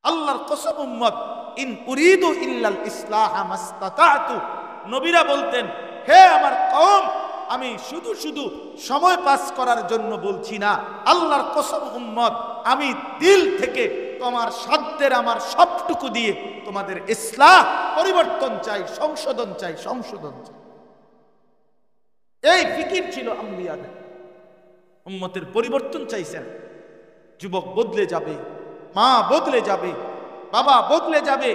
আল্লাহর কসম উম্মত, ইন উরিদু ইল্লাল ইসলাহ মাস্তাতাতু, নবীরা বলতেন, হে আমার কওম, আমি শুধু শুধু সময় পাস করার জন্য বলছি না, আল্লাহর কসম উম্মত, আমি দিল থেকে তোমার সাধ্যের আমার সবটুকু দিয়ে তোমাদের ইসলাহ, পরিবর্তন চাই, সংশোধন চাই, সংশোধন চাই। এই ফিকির ছিল আম্বিয়াদের। উম্মতের পরিবর্তন চাইছেন। যুবক বদলে যাবে, মা বদলে যাবে, বাবা বদলে যাবে,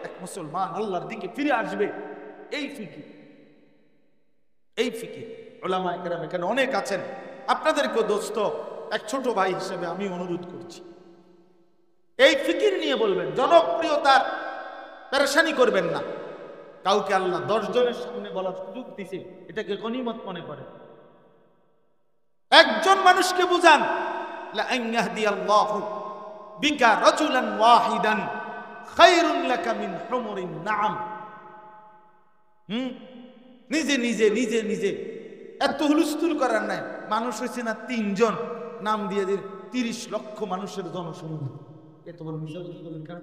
এক মুসলমান আল্লাহর দিকে ফিরে আসবে। এই ফিকির, এই ফিকির উলামায়ে কেরাম এখানে অনেক আছেন। আপনাদেরকে দোস্ত, এক ছোট ভাই হিসেবে আমি অনুরোধ করছি, এই ফিকির নিয়ে বলবেন। জনপ্রিয়তার পেরেশানি করবেন না। কাউকে আল্লাহ 10 জনের সামনে বলার সুযোগ দিছে, এটাকে গনিমত মনে করেন। একজন মানুষকে বুঝান, লা আন ইয়াহদিয়াল্লাহু বিকা রাজুলান ওয়াহিদান খায়রুন লাকা মিন হুমুরিন নাআম। নিজে নিজে নিজে নিজে এত হুলস্থুল করার নাই। মানুষ হয়েছে না 3 জন, নাম দিয়ে দিন 30 লক্ষ মানুষের জনসমূহ। এত বড় মিশন বলেন কেন?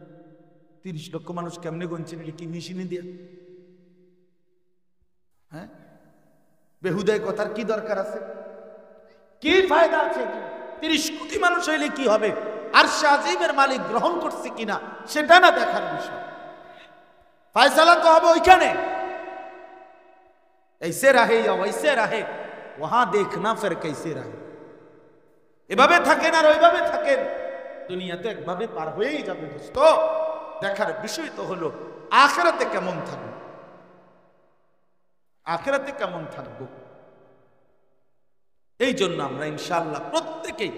30 লক্ষ মানুষ কেমনে গুনছেন? এটা কি মেশিনে দিয়ে? হ্যাঁ, বেহুদায় কথার কি দরকার আছে? কি ফায়দা আছে? 30 কোটি মানুষ হইলে কি হবে? আরশে আজিমের মালিক গ্রহণ করছে কিনা সেটা না দেখার বিষয়। ফয়সালা তো হবে ওইখানে। ऐसे रहे या वैसे रहे, वहां देखना फिर कैसे रहे। এভাবে থাকেন আর ওইভাবে থাকেন, দুনিয়াতে একভাবে পার হয়েই যাবে দোস্ত। দেখার বিষয় তো হলো আখিরাতে কেমন থাকবো, আখিরাতে কেমন থাকবো। এই জন্য আমরা ইনশাআল্লাহ প্রত্যেকেই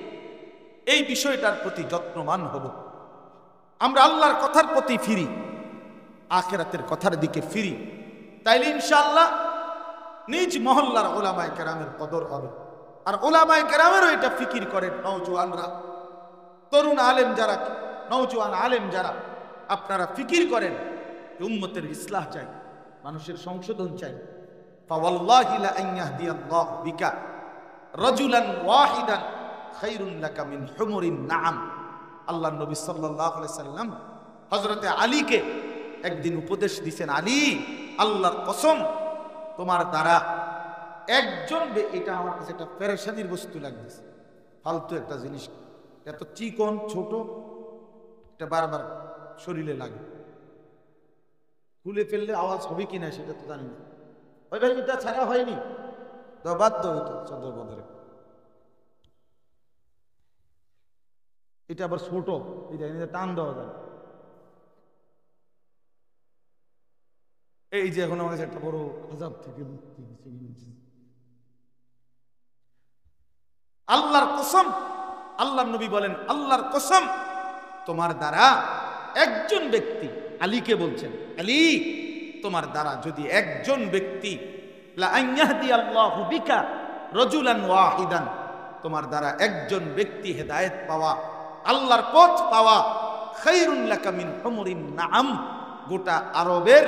এই বিষয়টার প্রতি যত্নবান হব। আমরা আল্লাহর কথার প্রতি ফিরি, আখিরাতের কথার দিকে ফিরি, তাইলে ইনশাআল্লাহ নিজ মহল্লার উলামায়ে কেরামের কদর হবে। আর উলামায়ে কেরামেরও এটা ফিকির করেন নওজোয়ানরা, তরুণ আলেম যারা, নওজোয়ান আলেম যারা, আপনারা ফিকির করেন উম্মতের ইসলাহ চাই, মানুষের সংশোধন চাই। ফাওয়াল্লাহি লা আন ইয়াহদিয়াল্লাহু বিকা রাজুলান ওয়াহিদান খায়রুন লাকা মিন হুমুরিন নাআম। আল্লাহর নবী সাল্লাল্লাহু আলাইহি সাল্লাম হযরতে আলীকে একদিন উপদেশ দিয়েছেন, আলী, আল্লাহর কসম, তোমার দ্বারা একজন, এটা আমার কাছে একটা পেরেশানির বস্তু লাগতেছে, ফালতু একটা জিনিস, এত চিকন ছোট, এটা বারবার শরীরে লাগে, খুলে ফেললে আওয়াজ হবে কিনা সেটা তো জানি না। ওই ভাই এটা ছাড়া হয়নি, বাধ্য হইতো চন্দ্র বদরে, এটা আবার ছোট, এটা টান দেওয়া যায়। এই যে এখন আমার কাছে একটা বড় আযাব থেকে মুক্তি দিয়েছে। আল্লাহর কসম, আল্লাহর নবী বলেন, আল্লাহর কসম, তোমার দ্বারা একজন ব্যক্তি, আলীকে বলছেন, আলী, তোমার দ্বারা যদি একজন ব্যক্তি, লা আন ইয়াহদিয়াল্লাহু বিকা রাজুলান ওয়াহিদান, তোমার দ্বারা একজন ব্যক্তি হেদায়েত পাওয়া, আল্লাহর পথ পাওয়া, খায়রুন লাকা মিন হুমুরিন নাআম, গোটা আরবের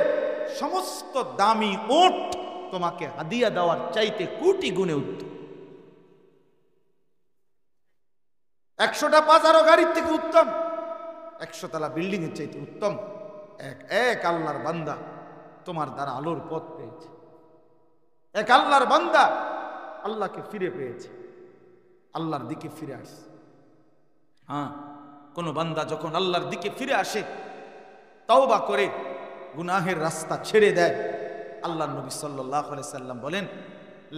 সমস্ত দামি উট তোমাকে হাদিয়া দেওয়ার চাইতে কোটি গুণে উত্তম। 100টা 5 গাড়ির থেকে উত্তম, 100 তলা বিল্ডিং এর চাইতে উত্তম এক আল্লাহর বান্দা তোমার দ্বারা আলোর পথ পেয়েছে। এক আল্লাহর বান্দা আল্লাহকে ফিরে পেয়েছে, আল্লাহর দিকে ফিরে আসে। হ্যাঁ, কোন বান্দা যখন আল্লাহর দিকে ফিরে আসে, তওবা করে গুনাহের রাস্তা ছেড়ে দেয়, আল্লাহর নবী সাল্লাল্লাহু আলাইহি সাল্লাম বলেন,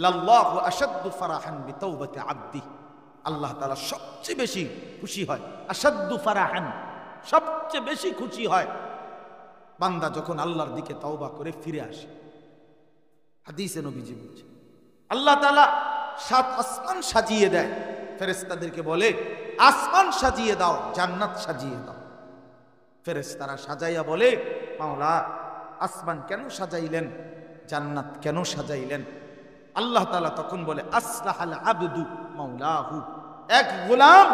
লাল্লাহু আশাদ্দু ফারাহান বিতাওবাতি আবদি, আল্লাহ তাআলা সবচেয়ে বেশি খুশি হয়, আশাদ্দু ফারাহান, সবচেয়ে বেশি খুশি হয় বান্দা যখন আল্লাহর দিকে তওবা করে ফিরে আসে। হাদিসে নবীজি বলছে, আল্লাহ তাআলা 7 আসমান সাজিয়ে দেয়, ফেরেশতাদেরকে বলে, আসমান সাজিয়ে দাও, জান্নাত সাজিয়ে দাও। ফেরেশতারা সাজাইয়া বলে, মাওলা, আসমান কেন সাজাইলেন, জান্নাত কেন সাজাইলেন? আল্লাহ তাআলা তখন বলে, আসলাহাল আবদু মাওলাহু, এক গোলাম,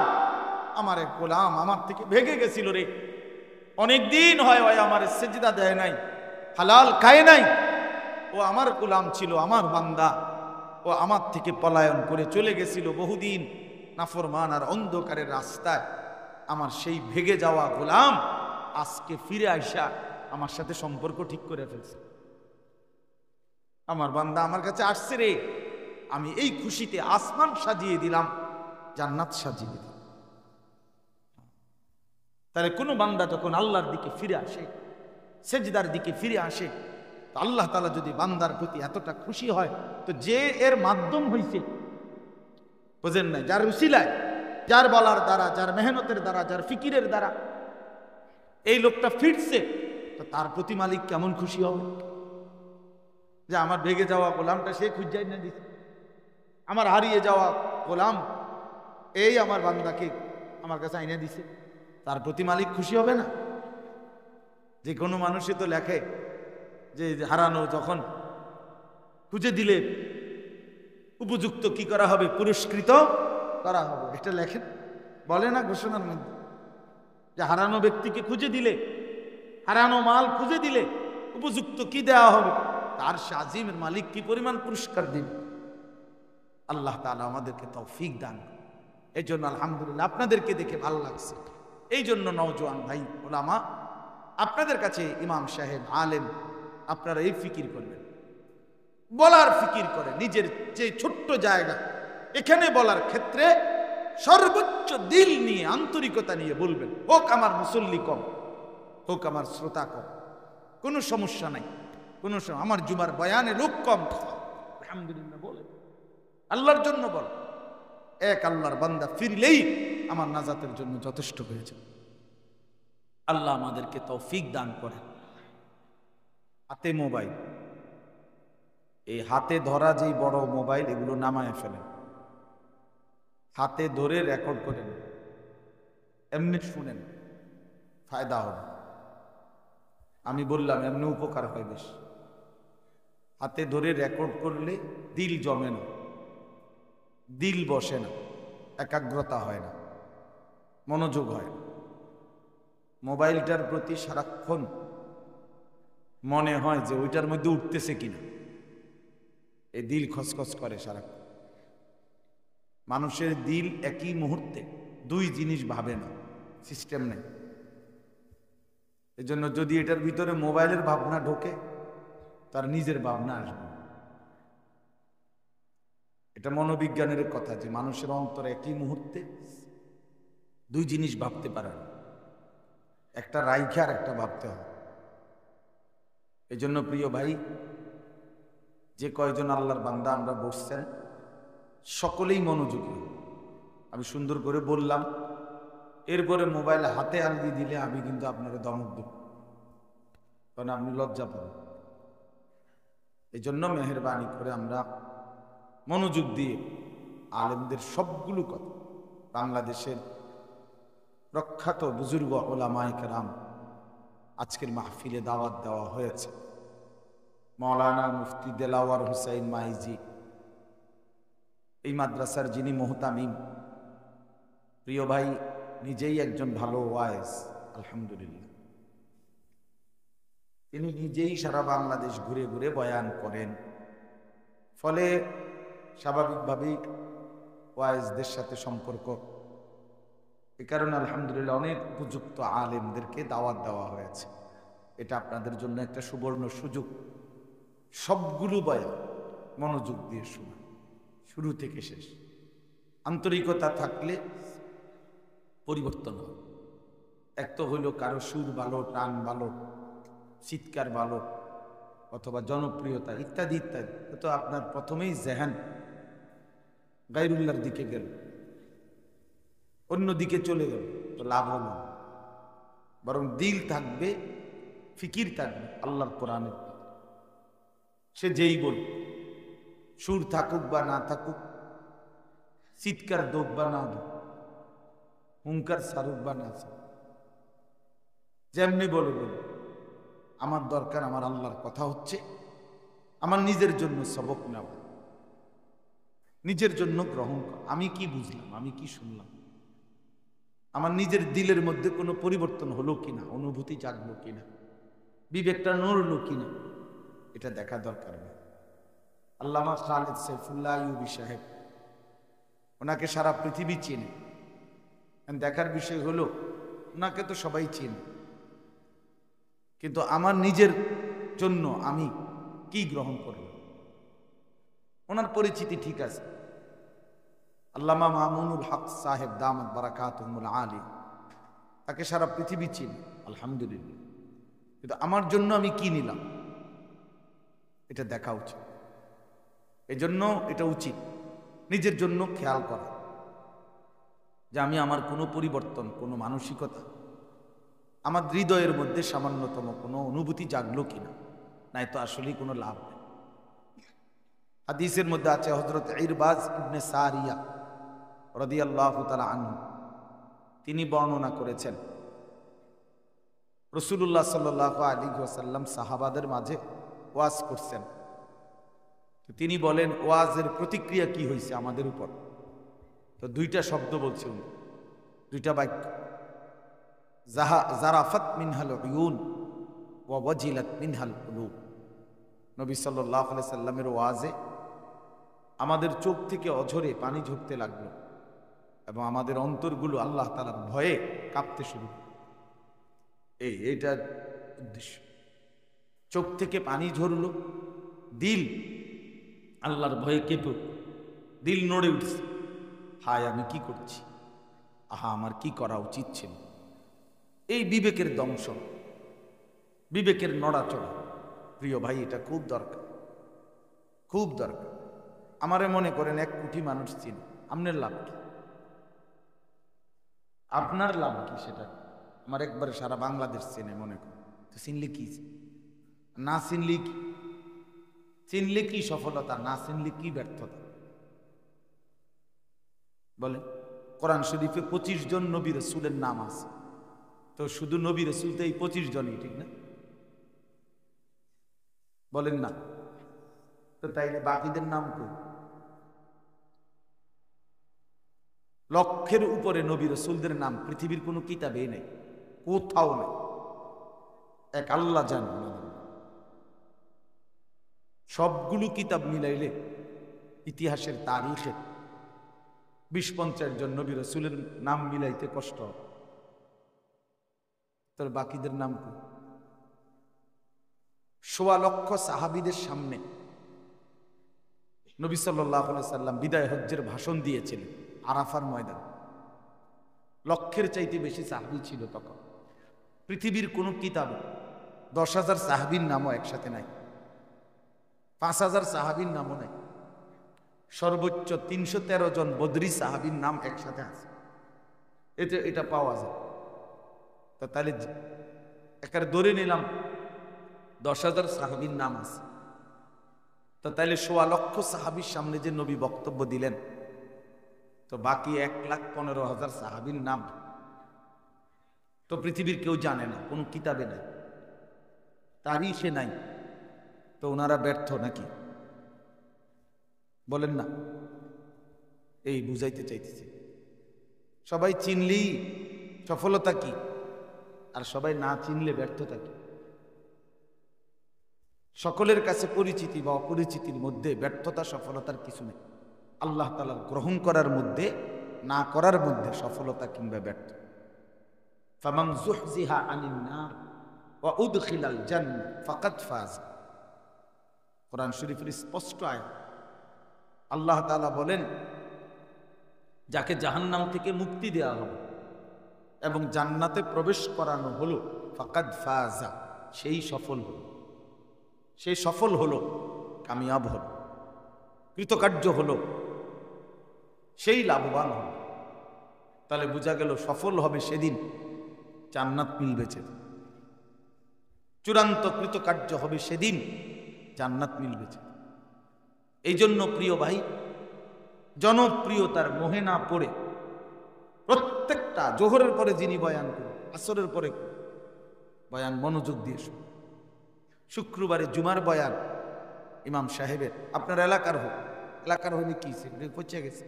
আমার এক গোলাম আমার থেকে ভেগে গেছিল রে, অনেক দিন হয় ওই আমার সিজদা দেয় নাই, হালাল খায় নাই, ও আমার গোলাম ছিল, আমার বান্দা, ও আমার থেকে পলায়ন করে চলে গেছিল বহুদিন নাফরমান আর অন্ধকারের রাস্তায়। আমার সেই ভেগে যাওয়া গোলাম আজকে ফিরে আইসা আমার সাথে সম্পর্ক ঠিক করে ফেলছে। আমার বান্দা আমার কাছে আসছে রে, আমি এই খুশিতে আসমান সাজিয়ে দিলাম, জান্নাত সাজিয়ে দিলাম। তাহলে কোনো বান্দা যখন আল্লাহর দিকে ফিরে আসে, সেজদার দিকে ফিরে আসে, তো আল্লাহ তাআলা যদি বান্দার প্রতি এতটা খুশি হয়, তো যে এর মাধ্যম হইছে, বুঝেন নাই, যার উসিলায়, যার বলার দ্বারা, যার মেহনতের দ্বারা, যার ফিকিরের দ্বারা এই লোকটা ফিরছে, তো তার প্রতি মালিক কেমন খুশি হবে? যে আমার ভেগে যাওয়া গোলামটা সে খুঁজাই না দিচ্ছে, আমার হারিয়ে যাওয়া গোলাম এই আমার বান্দাকে আমার কাছে আইনা দিছে, তার প্রতি মালিক খুশি হবে না? যে কোনো মানুষই তো লেখে যে হারানো যখন খুঁজে দিলে উপযুক্ত কি করা হবে, পুরস্কৃত করা হবে, এটা লেখেন, বলে না ঘোষণার মধ্যে যে হারানো ব্যক্তিকে খুঁজে দিলে, হারানো মাল খুঁজে দিলে উপযুক্ত কি দেওয়া হবে, তার আজিমের মালিক কি পরিমাণ পুরস্কার দিন। আল্লাহ তাআলা আমাদেরকে তৌফিক দান। এই জন্য আলহামদুলিল্লাহ আপনাদেরকে দেখে ভালো লাগছে। এই জন্য নওজোয়ান ভাই ওলামা, আপনাদের কাছে ইমাম সাহেব আলেম, আপনারা এই ফিকির করবেন, বলার ফিকির করে নিজের যে ছোট্ট জায়গা, এখানে বলার ক্ষেত্রে সর্বোচ্চ দিল নিয়ে, আন্তরিকতা নিয়ে বলবেন। হোক আমার মুসল্লি কম, হোক আমার শ্রোতা কম, কোনো সমস্যা নাই, কোনো আমার জুমার বয়ানে লোক কম, আলহামদুলিল্লাহ বলেন, আল্লাহর জন্য বল। এক আল্লাহর বান্দা ফিরলেই আমার নাজাতের জন্য যথেষ্ট হয়েছে। আল্লাহ আমাদেরকে তৌফিক দান করে। হাতে মোবাইল, এই হাতে ধরা যেই বড় মোবাইল, এগুলো নামায় ফেলেন, হাতে ধরে রেকর্ড করেন, এমনি শুনেন, ফায়দা হবে। আমি বললাম এমনি উপকার হয় বেশ। হাতে ধরে রেকর্ড করলে দিল জমে না, দিল বসে না, একাগ্রতা হয় না, মনোযোগ হয় না। মোবাইলটার প্রতি সারাক্ষণ মনে হয় যে ওইটার মধ্যে উঠতেছে কিনা, এই দিল খসখস করে সারাক্ষণ। মানুষের দিল একই মুহূর্তে দুই জিনিস ভাবে না, সিস্টেম নেই। এই জন্য যদি এটার ভিতরে মোবাইলের ভাবনা ঢোকে, তার নিজের ভাবনা আসবে। এটা মনোবিজ্ঞানের কথা যে মানুষের অন্তরে একই মুহূর্তে দুই জিনিস ভাবতে পারে না, একটা রাইখে আর একটা ভাবতে হয়। এই জন্য প্রিয় ভাই, যে কয়জন আল্লাহর বান্দা আমরা বসছেন, সকলেই মনোযোগী। আমি সুন্দর করে বললাম, এরপরে মোবাইল হাতে আলগি দিলে আমি কিন্তু আপনাকে দমক দেব, কারণ আপনি লজ্জা পাবেন। এই জন্য মেহেরবানি করে আমরা মনোযোগ দিয়ে আলেমদের সবগুলো কথা, বাংলাদেশের প্রখ্যাত বুজুর্গ ওলামায়ে কেরাম আজকের মাহফিলে দাওয়াত দেওয়া হয়েছে। মাওলানা মুফতি দেলাওয়ার হুসাইন মাইজি, এই মাদ্রাসার যিনি মুহতামিম, প্রিয় ভাই নিজেই একজন ভালো ওয়াইজ, আলহামদুলিল্লাহ। তিনি নিজেই সারা বাংলাদেশ ঘুরে ঘুরে বয়ান করেন, ফলে স্বাভাবিকভাবেই ওয়াইজদের সাথে সম্পর্ক। এ কারণে আলহামদুলিল্লাহ অনেক উপযুক্ত আলেমদেরকে দাওয়াত দেওয়া হয়েছে। এটা আপনাদের জন্য একটা সুবর্ণ সুযোগ। সবগুলো বয়ান মনোযোগ দিয়ে শোনা, শুরু থেকে শেষ। আন্তরিকতা থাকলে পরিবর্তন হয়। এক তো হইল কারো সুর ভালো, টান ভালো, চিৎকার ভালো, অথবা জনপ্রিয়তা ইত্যাদি ইত্যাদি, তো আপনার প্রথমেই জেহান গায়রুল্লাহর দিকে গেল, অন্যদিকে চলে গেল, তো লাভ হল না। বরং দিল থাকবে, ফিকির থাকবে আল্লাহর কোরআনের। সে যেই বল, সুর থাকুক বা না থাকুক, চিৎকার দোক বা না দোক, হুঙ্কার সারুক বা না সারুক, যেমনি বলে বলে, আমার দরকার আমার আল্লাহর কথা হচ্ছে, আমার নিজের জন্য সবক নেওয়া, নিজের জন্য গ্রহণ করা। আমি কি বুঝলাম, আমি কি শুনলাম, আমার নিজের দিলের মধ্যে কোনো পরিবর্তন হলো কিনা, অনুভূতি জাগলো কিনা, বিবেকটা নড়লো কিনা, এটা দেখা দরকার নেই। আল্লামা খালিদ সাইফুল্লাহ আইয়ুবী সাহেব, ওনাকে সারা পৃথিবী চেনে। দেখার বিষয় হলো, ওনাকে তো সবাই চেনে, কিন্তু আমার নিজের জন্য আমি কি গ্রহণ করব? ওনার পরিচিতি ঠিক আছে, আল্লামা মামুনুল হক সাহেব দামাত বারাকাতুহুল আলী, তাকে সারা পৃথিবী চিনি আলহামদুলিল্লাহ, কিন্তু আমার জন্য আমি কি নিলাম এটা দেখা উচিত। এজন্য এটা উচিত নিজের জন্য খেয়াল করা যে আমি আমার কোনো পরিবর্তন, কোনো মানসিকতা, আমার হৃদয়ের মধ্যে সামান্যতম কোনো অনুভূতি জাগলো কিনা, নাই তো আসলেই কোনো লাভ নেই। হাদিসের মধ্যে আছে হযরত ইরবাজ ইবনে সারিয়া রাদিয়াল্লাহু তাআলা আনহু, তিনি বর্ণনা করেছেন রাসূলুল্লাহ সাল্লাল্লাহু আলাইহি ওয়াসাল্লাম সাহাবাদের মাঝে ওয়াজ করছেন। তো তিনি বলেন ওয়াজের প্রতিক্রিয়া কি হয়েছে আমাদের উপর। তো দুইটা শব্দ বলছে উনি, দুইটা বাক্য, জারাফাত মিনহাল উয়ুন ওয়া ওয়াজিলাত মিনহাল কুলুব। নবী সাল্লাল্লাহু আলাইহি সাল্লামের ওয়াজে আমাদের চোখ থেকে অঝরে পানি ঝরতে লাগলো এবং আমাদের অন্তরগুলো আল্লাহ তাআলার ভয়ে কাঁপতে শুরু করল। এইটার উদ্দেশ্য। চোখ থেকে পানি ঝরলো, দিল আল্লাহর ভয়ে কেঁপে উঠল, দিল নড়ে উঠছে, হায় আমি কি করছি, আহা আমার কি করা উচিত ছিল। এই বিবেকের দংশন, বিবেকের নড়াচড়া, প্রিয় ভাই, এটা খুব দরকার, খুব দরকার। আমারে মনে করেন 1 কোটি মানুষ চিনি, আপনার লাভ কি? আপনার লাভ কি সেটা? আমার একবারে সারা বাংলাদেশ চেনে মনে করেন, তো চিনলে কি, না চিনলে কি? চিনলে কি সফলতা, না চিনলে কি ব্যর্থতা? বলে কোরআন শরীফে 25 জন নবী রাসূলের নাম আছে, তো শুধু নবী রাসূল তো এই 25 জনই, ঠিক না? বলেন না? তো তাইলে বাকিদের নাম কই? লক্ষের উপরে নবী রাসূলদের নাম পৃথিবীর কোনো কিতাবেই নেই, কোথাও নেই, এক আল্লাহ জানেন। সবগুলো কিতাব মিলাইলে ইতিহাসের তারিখে 20-50 জন নবী রাসূলের নাম মিলাইতে কষ্ট হবে। তোর বাকিদের নাম কি? 1.25 লক্ষ সাহাবীদের সামনে নবী সাল্লাল্লাহু আলাইহি সাল্লাম বিদায় হজ্জের ভাষণ দিয়েছিলেন আরাফার ময়দান। লক্ষের চাইতে বেশি সাহাবী ছিল তখন। পৃথিবীর কোন কিতাবে 10,000 সাহাবীর নামও একসাথে নাই, 5,000 সাহাবীর নামও নাই, সর্বোচ্চ 313 জন বদরি সাহাবীর নাম একসাথে আছে। এটা পাওয়া যায়। তো তাহলে একেবারে ধরে নিলাম 10,000 সাহাবীর নাম আছে, তো তাহলে 1.25 লক্ষ সাহাবীর সামনে যে নবী বক্তব্য দিলেন, তো বাকি 1,15,000 সাহাবীর নাম তো পৃথিবীর কেউ জানে না, কোনো কিতাবে নাই, তারিখে নাই। তো ওনারা ব্যর্থ নাকি? বলেন না? এই বুঝাইতে চাইতেছি। সবাই চিনলেই সফলতা কি, আর সবাই না চিনলে ব্যর্থতা কি? সকলের কাছে পরিচিতি বা অপরিচিতির মধ্যে ব্যর্থতা সফলতার কিছু নেই। আল্লাহ তাআলার গ্রহণ করার মধ্যে, না করার মধ্যে সফলতা কিংবা ব্যর্থ। ফামান যুহজিহা আনিন নার ওয়া উদখিলাল জান্নাহ ফাকাদ ফাজ। কোরআন শরীফের স্পষ্ট আয়াত। আল্লাহ তাআলা বলেন, যাকে জাহান্নাম থেকে মুক্তি দেওয়া হবে এবং জান্নাতে প্রবেশ করানো হলো, ফাকাদ ফাজা, সেই সফল হলো, সেই সফল হলো, কামিয়াব হলো, কৃতকার্য হলো, সেই লাভবান হলো। তাহলে বোঝা গেল সফল হবে সেদিন জান্নাত মিলবে, চূড়ান্ত কৃতকার্য হবে সেদিন জান্নাত মিলবে। এই জন্য প্রিয় ভাই, জনপ্রিয়তার মোহে না পড়ে প্রত্যেকটা জোহরের পরে যিনি বয়ান করেন, আসরের পরে বয়ান মনোযোগ দিয়ে শুনুন। শুক্রবারে জুমার বয়ান ইমাম সাহেবের, আপনার এলাকার হোক, এলাকার হলে কি পৌঁছে গেছে।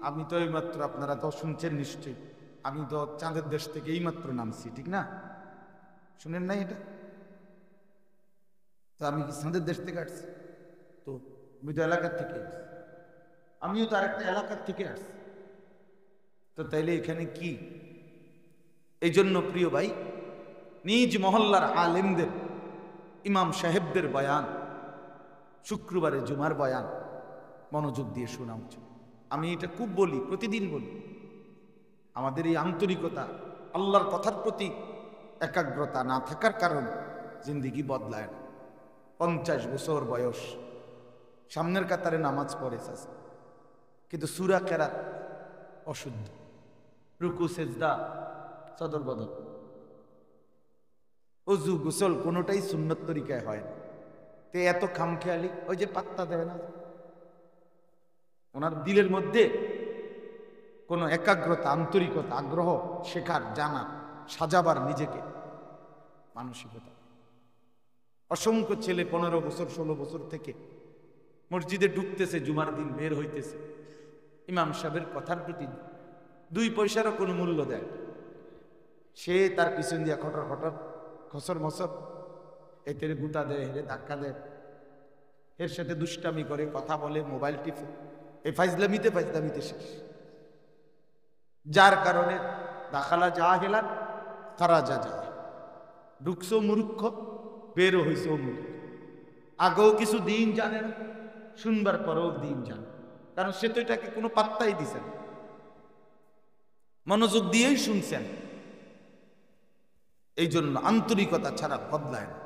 আমি তো এইমাত্র, আপনারা তো শুনছেন নিশ্চয়ই, আমি তো চাঁদের দেশ থেকে এইমাত্র নামছি, ঠিক না? শুনেন নাই এটা? তো আমি কি চাঁদের দেশ থেকে আসছি? তো আমি তো এলাকার থেকে আসছি, আমিও তো আরেকটা এলাকার থেকে আসছি। তো তাইলে এখানে কি? এই জন্য প্রিয় ভাই, নিজ মহল্লার আলেমদের, ইমাম সাহেবদের বয়ান, শুক্রবারে জুমার বয়ান মনোযোগ দিয়ে শোনা উচিত। আমি এটা খুব বলি, প্রতিদিন বলি। আমাদের এই আন্তরিকতা, আল্লাহর কথার প্রতি একাগ্রতা না থাকার কারণে জিন্দিগি বদলায় না। 50 বছর বয়স, সামনের কাতারে নামাজ পড়ে কিন্তু সূরা কেরাত অশুদ্ধ, রুকু সেজদা সদর বদল, ওযু গোসল কোনোটাই সুন্নত তরিকায় হয় না। তে এত খামখেয়ালি, ওই যে পাত্তা দেয় না। ওনার দিলের মধ্যে কোনো একাগ্রতা, আন্তরিকতা, আগ্রহ, শেখার, জানা, সাজাবার নিজেকে মানসিকতা। অসংখ্য ছেলে 15 বছর 16 বছর থেকে মসজিদে ঢুকতেছে, জুমার দিন বের হইতেছে, ইমাম সাহেবের কথার প্রতি 2 পয়সারও কোনো মূল্য দেয়। সে তার পিছন দিয়া খটর খটর, খসর মসর, এতে গুতা দেয়, হেরে ধাক্কা দেয়, এর সাথে দুষ্টামি করে, কথা বলে, মোবাইল টিপে, এই ফাইজলামিতে শেষ। যার কারণে দাখালা জাহেলান খারাজা যায়, ঢুকছো মূর্খ, বেরো হইছো মূর্খ। আগেও কিছু দিন জানে না, শুনবার পরেও দিন জানে, কারণ সে তো এটাকে কোনো পাত্তাই দিছেন, মনোযোগ দিয়েই শুনছেন। এই জন্য আন্তরিকতা ছাড়া বদলায় না।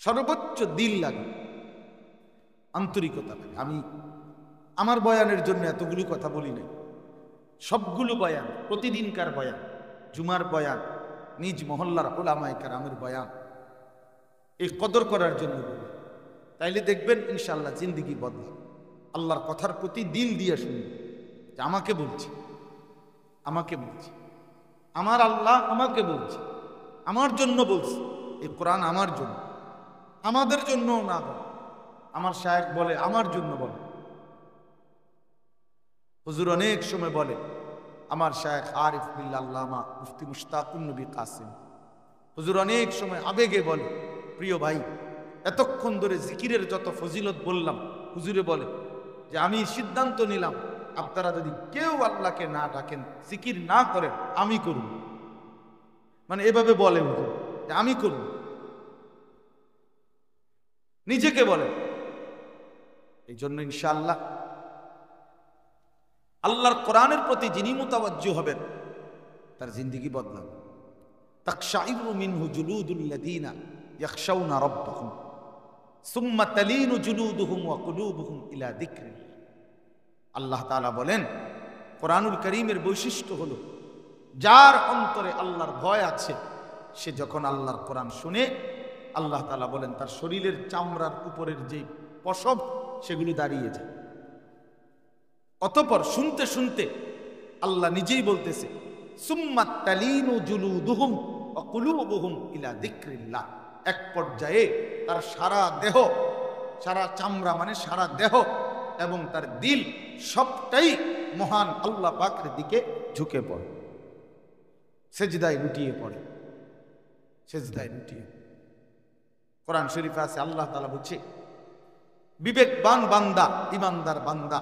সর্বোচ্চ দিল লাগে, আন্তরিকতা লাগে। আমি আমার বয়ানের জন্য এতগুলো কথা বলি নাই, সবগুলো বয়ান, প্রতিদিনকার বয়ান, জুমার বয়ান, নিজ মহল্লার উলামায়ে কেরামের বয়ান, এই কদর করার জন্য বলি। তাইলে দেখবেন ইনশাআল্লাহ জিন্দিগি বদলাবে। আল্লাহর কথার প্রতি দিল দিয়ে শুনবে যে আমাকে বলছি, আমার আল্লাহ আমাকে বলছে, আমার জন্য বলছে। এই কোরআন আমার জন্য, আমাদের জন্য না বলে। আমার শায়েখ বলে আমার জন্য বলে, হুজুর অনেক সময় বলে, আমার শায়েখ আরিফ বিল্লাহ আল্লামা মুফতি মুশতাকুন নবী কাসিম হুজুর অনেক সময় আবেগে বলে, প্রিয় ভাই, এতক্ষণ ধরে জিকিরের যত ফজিলত বললাম, হুজুরে বলে যে আমি সিদ্ধান্ত নিলাম, আপনারা যদি কেউ আল্লাহকে না ডাকেন, জিকির না করেন, আমি করব। মানে এভাবে বলে হুজুর যে আমি করব, নিজেকে বলে। এই জন্য ইনশাআল্লাহ আল্লাহর কোরআনের প্রতি যিনি মুতাওয়াজ্জিহ হবেন, তার জিন্দেগি বদলাবে। তাকশাইরু মিনহু জুলুদুল্লাযীনা ইয়াখশাউনা রাব্বাহুম সুম্মা তালিনু জুলুদুহুম ওয়া কুলুবুহুম ইলা যিকরিল্লাহ। আল্লাহ তাআলা বলেন, কোরআনুল কারীমের বৈশিষ্ট্য হলো যার অন্তরে আল্লাহর ভয় আছে, সে যখন আল্লাহর কোরআন শুনে, আল্লাহ তাআলা বলেন তার শরীরের চামড়ার উপরের যে পশম, সেগুলি দাঁড়িয়ে যায়। অতঃপর শুনতে শুনতে আল্লাহ নিজেই বলতেছে, সুম্মা তালিনু জুলুদুহুম ওয়া কুলুবুহুম ইলা যিকরিল্লাহ। এক পর্যায়ে তার সারা দেহ, সারা চামড়া মানে সারা দেহ এবং তার দিল সবটাই মহান আল্লাহ পাকের দিকে ঝুঁকে পড়ে, সেজদায় লুটিয়ে পড়ে, সেজদায় লুটিয়ে। কোরআন শরীফে আছে, আল্লাহ তাআলা বলছে, বিবেকবান বান্দা, ইমানদার বান্দা,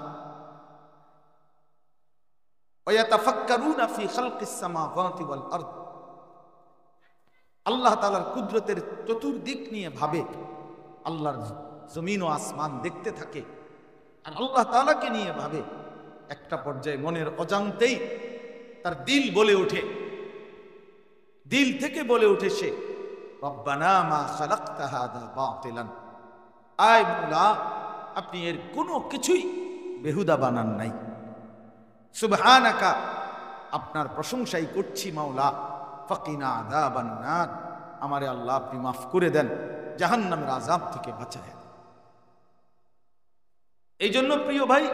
ওয়ায়াতাফাক্কারুনা ফি খালকিস সামাওয়াতি ওয়াল আরদ, আল্লাহ তাআলার কুদরতের চতুর্দিক নিয়ে ভাবে, আল্লাহর জমিন ও আসমান দেখতে থাকে আর আল্লাহ তাআলাকে নিয়ে ভাবে। একটা পর্যায়ে মনের অজান্তেই তার দিল বলে ওঠে, দিল থেকে বলে ওঠে সে, রব্বানা মা খালাকতা হাযা বাতিলান, আয় মওলা, আপনি এর কোনো কিছুই বেহুদা বানান নাই। সুবহানাকা, আপনার প্রশংসাই করছি মাওলা। ফাকিনা আযাবান নার, আমারে আল্লাহ আপনি মাফ করে দেন, জাহান্নামের আযাব থেকে বাঁচায় দেন। এই জন্য প্রিয় ভাই,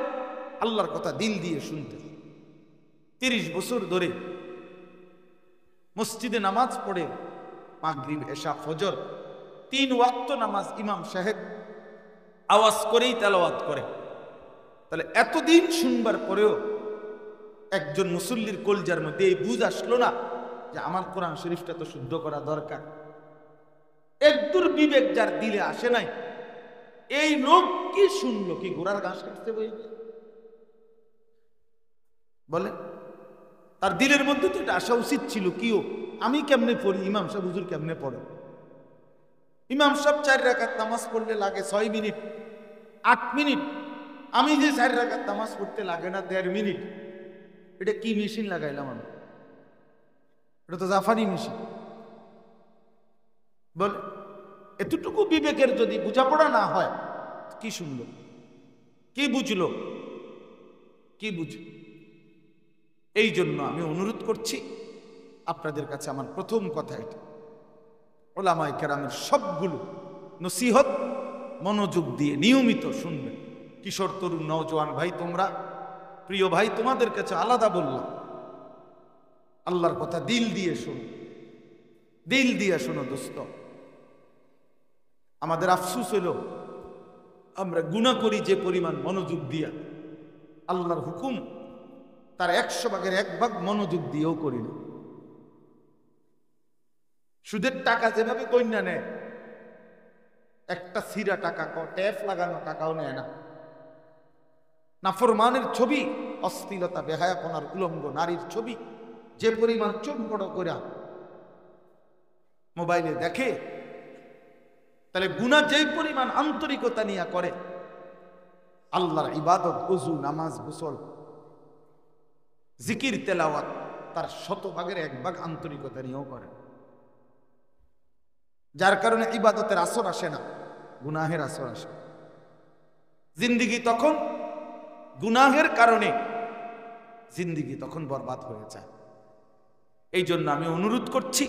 আল্লাহর কথা দিল দিয়ে শুনতে। 30 বছর ধরে মসজিদে নামাজ পড়ে, মাগরিব, এশা, ফজর 3 ওয়াক্ত নামাজ ইমাম সাহেব আওয়াজ করেই তেলাওয়াত করে। তাহলে এতদিন শুনবার পরেও একজন মুসল্লির কলজার মধ্যে এই বুঝ আসলো না যে আমার কোরআন শরীফটা তো শুদ্ধ করা দরকার। একদূর বিবেক যার দিলে আসে নাই, এই লোক কি শুনলো? কি ঘোড়ার ঘাস কাটতে বই বলে? তার দিলের মধ্যে তো এটা আসা উচিত ছিল, কিও আমি কেমনে পড়ি, ইমাম সাহেব হুজুর কেমনে পড়ে? ইমাম সাহেব 4 রাকাত নামাজ পড়লে লাগে 6 মিনিট 8 মিনিট, আমি যে 4 রাকাত নামাজ পড়তে লাগে না 1.5 মিনিট, এটা কি মেশিন লাগাইলাম আমি? এটা তো জাফানি মেশিন। বলে এতটুকু বিবেকের যদি বোঝাপড়া না হয়, কি শুনলো, কি বুঝলো, কি বুঝলো? এই জন্য আমি অনুরোধ করছি আপনাদের কাছে, আমার প্রথম কথা এটা, ওলামায়ে কেরামের সবগুলো নসিহত মনোযোগ দিয়ে নিয়মিত শুনবেন। কিশোর তরুণ নওজোয়ান ভাই, তোমরা প্রিয় ভাই, তোমাদের কাছে আলাদা বললাম, আল্লাহর কথা দিল দিয়ে শোনো, দিল দিয়ে শোনো দোস্ত। আমাদের আফসোস হলো আমরা গুনাহ করি যে পরিমাণ মনোযোগ দিয়া, আল্লাহর হুকুম তার 100 ভাগের 1 ভাগ মনোযোগ দিয়েও করি না। সুদের টাকা যেভাবে কইনা নেয়, একটা সিরা টাকা, ট্যাপ লাগানো টাকাও নেয় না। নাফরমানের ছবি, অশ্লীলতা, বেহায়াপনার উলঙ্গ নারীর ছবি যে পরিমাণ চোখ বড় করে মোবাইলে দেখে, তাহলে গুনাহ যেই পরিমাণ আন্তরিকতা নিয়ে করে, আল্লাহর ইবাদত, ওযু, নামাজ, গোসল, জিকির, তেলাওয়াত তার 100 ভাগের 1 ভাগ আন্তরিকতা নিয়েও করে। যার কারণে ইবাদতের আসর আসে না, গুনাহের আসর আসে। জিন্দিগি তখন গুনাহের কারণে জিন্দিগি তখন বরবাদ হয়ে যায়। এই জন্য আমি অনুরোধ করছি,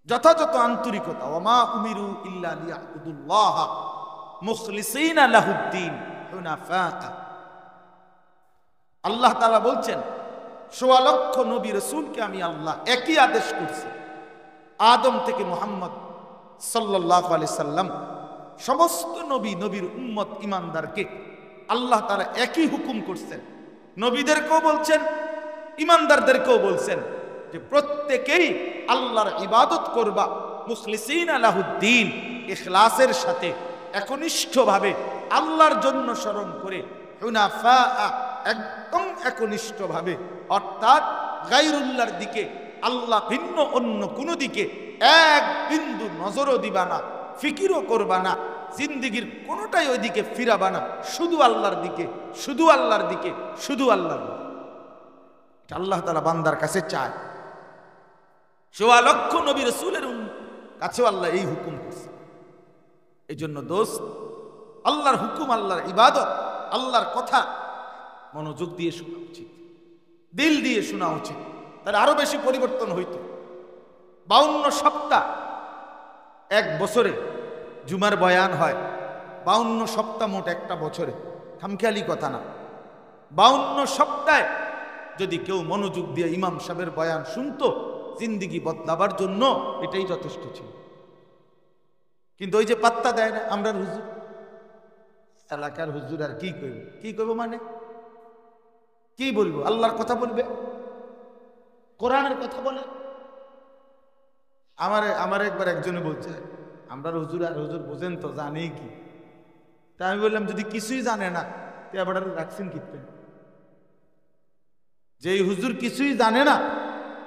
যথাযথ আন্তরিকতা, ওয়ামা উমিরু ইল্লা লিয়াবুদুল্লাহ মুখলিসিনা লাহুদ্দিন হুনাফা। আল্লাহ তাআলা বলছেন, ১৬ লক্ষ নবী রাসূলকে আমি আল্লাহ একই আদেশ করছি, আদম থেকে মুহাম্মদ সাল্লাল্লাহু আলাইহি সাল্লাম, সমস্ত নবী, নবীর উম্মত, ইমানদারকে আল্লাহ তাআলা একই হুকুম করছেন। নবীদেরকেও বলছেন, ইমানদারদেরকেও বলছেন যে প্রত্যেকেই আল্লাহর ইবাদত করবা মুখলিসিনা লাহুদ্দিন, ইখলাসের সাথে, একনিষ্ঠভাবে আল্লাহর জন্য স্মরণ করে, হুনাফা, একদম একনিষ্ঠভাবে, অর্থাৎ গায়রুল্লাহর দিকে, আল্লাহ ভিন্ন অন্য কোনো দিকে এক বিন্দু নজরও দিবা না, ফিকিরও করবা না, জিন্দিগির কোনোটাই ওই দিকে ফিরাবা না, শুধু আল্লাহর দিকে, শুধু আল্লাহর দিকে, শুধু আল্লাহর দিকে। আল্লাহ তাআলা বান্দার কাছে চায়। ১৬ লক্ষ নবী রাসূলের কাছেও আল্লাহ এই হুকুম করছে। এই জন্য দোস্ত, আল্লাহর হুকুম, আল্লাহর ইবাদত, আল্লাহর কথা মনোযোগ দিয়ে শোনা উচিত, দিল দিয়ে শোনা উচিত, তাহলে আরো বেশি পরিবর্তন হইত। 52 সপ্তাহ এক বছরে জুমার বয়ান হয়, 52 সপ্তাহ মোট একটা বছরে, খামখেয়ালি কথা না। 52 সপ্তাহে যদি কেউ মনোযোগ দিয়ে ইমাম সাহেবের বয়ান শুনতো, জিন্দিগি বদলাবার জন্য এটাই যথেষ্ট ছিল। কিন্তু ওই যে পাত্তা দেয় না, আমরা হুজুর, এলাকার হুজুর, আর কি কইব, কি কইব মানে কি বলবো? আল্লাহর কথা বলবে, কোরআনের কথা বলে। আমার একবার একজনে বলছে, আমরা হুজুর, আর হুজুর বোঝেন তো, জানেই কি? তা আমি বললাম, যদি কিছুই জানে না তো আবার রাখছেন কিনতে? যে হুজুর কিছুই জানে না,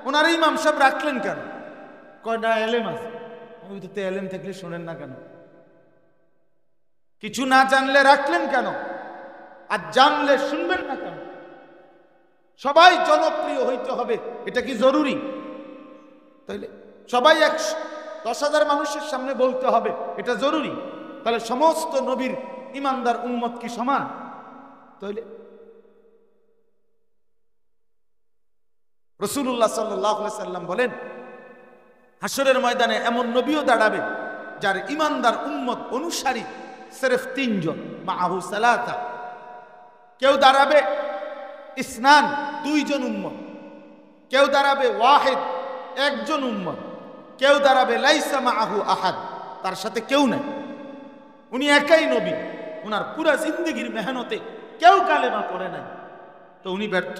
ওনার ইমাম সাহেব রাখলেন কেন? কয়টা এলেম আছে, ওই তো এলেম থাকলে শোনেন না কেন? কিছু না জানলে রাখলেন কেন? আর জানলে শুনবেন না কেন? সবাই জনপ্রিয় হইতে হবে, এটা কি জরুরি? তাইলে সবাই 10,000 মানুষের সামনে বলতে হবে, এটা জরুরি? তাহলে সমস্ত নবীর ইমানদার উম্মত কি সমান? তাইলে রাসূলুল্লাহ সাল্লাল্লাহু আলাইহি সাল্লাম বলেন, হাসরের ময়দানে এমন নবীও দাঁড়াবে যার ইমানদার উম্মত অনুসারী সির্ফ 3 জন, মাআহু সালাতা। কেউ দাঁড়াবে ইসনান, 2 জন উম্মত। কেউ দাঁড়াবে ওয়াহিদ, 1 জন উম্মত। কেউ দাঁড়াবে লাইসা মাআহু আহাদ, তার সাথে কেউ নাই, উনি একাই নবী। ওনার পুরা জিন্দেগির মেহনতে কেউ কালেমা পড়ে নাই, তো উনি ব্যর্থ।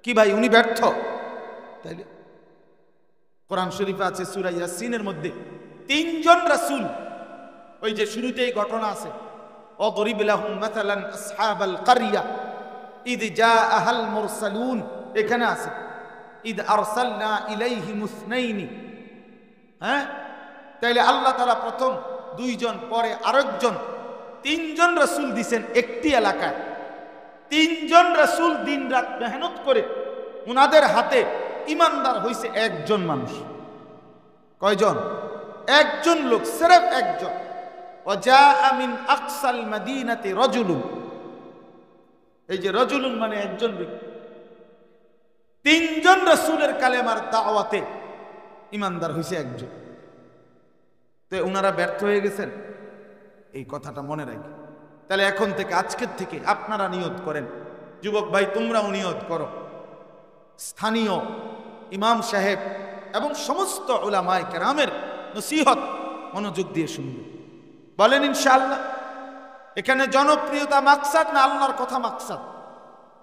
কি ভাই, উনি ব্যর্থ? তাইলে কোরআন শরীফে আছে সূরা ইয়াসিনের মধ্যে 3 জন রাসূল, ওই যে শুরুতেই ঘটনা আছে, অদরিব লাহুম মাসালান আসহাবাল কারিয়া ইয জাআহাল মুরসালুন, এখানে আছে ইদ আরসালনা ইলাইহিম ইসনাইনি। হ্যাঁ, তাইলে আল্লাহ তাআলা প্রথম দুইজন, পরে আরেকজন, তিনজন রাসূল দিছেন একটি এলাকায়। তিনজন রাসূল দিন রাত মেহনত করে উনাদের হাতে ইমানদার হইছে একজন মানুষ। কয়জন? একজন লোক, সির্ফ একজন। ওয়াজাআ মিন আকসাল মাদিনাতি রাজুলুন, এই যে রাজুলুন মানে একজন ব্যক্তি। তিনজন রাসূলের কালেমার দাওয়াতে ইমানদার হইছে একজন। তো উনারা ব্যর্থ হয়ে গেছেন, এই কথাটা মনে রাখি। তাহলে এখন থেকে, আজকের থেকে আপনারা নিয়ত করেন, যুবক ভাই তোমরাও নিয়ত করো, স্থানীয় ইমাম সাহেব এবং সমস্ত উলামায়ে কেরামের নসিহত মনোযোগ দিয়ে শুনবে। বলেন ইনশাআল্লাহ। এখানে জনপ্রিয়তা মাকসাদ না আল্লাহর কথা মাকসাদ?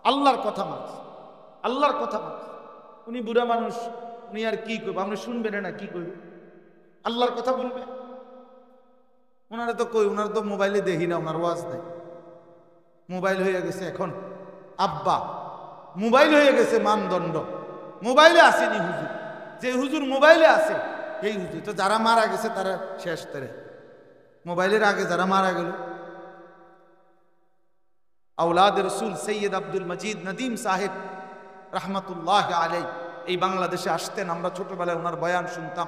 আল্লাহর কথা মাকসাদ, আল্লাহর কথা মাকসাদ। উনি বুড়া মানুষ, উনি আর কি করবে, আপনি শুনবেন না, কি করবে? আল্লাহর কথা বলবে। ওনারা তো কই, ওনারা তো মোবাইলে দেখি না, ওনার ওয়াজ নাই। মোবাইল হয়ে গেছে এখন আব্বা, মোবাইল হয়ে গেছে মানদণ্ড। মোবাইলে আসেনি হুজুর, যে হুজুর মোবাইলে আছে এই হুজুর। তো যারা মারা গেছে তারা শেষ, তারে মোবাইলের আগে যারা মারা গেল। আওলাদ রসুল সৈয়দ আব্দুল মজিদ নদীম সাহেব রহমতুল্লাহ আলাই এই বাংলাদেশে আসতেন। আমরা ছোটবেলায় ওনার বয়ান শুনতাম,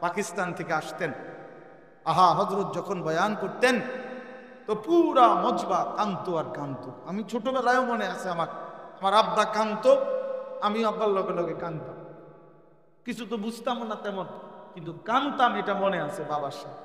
পাকিস্তান থেকে আসতেন। আহা, হজরত যখন বয়ান করতেন তো পুরা মজবা কান্ত আর কান্ত। আমি ছোটবেলায়ও মনে আছে আমার আব্বা কান্ত, আমি আব্বার লগে লগে কানতাম। কিছু তো বুঝতাম না তেমন, কিন্তু কানতাম, এটা মনে আছে বাবার সাথে।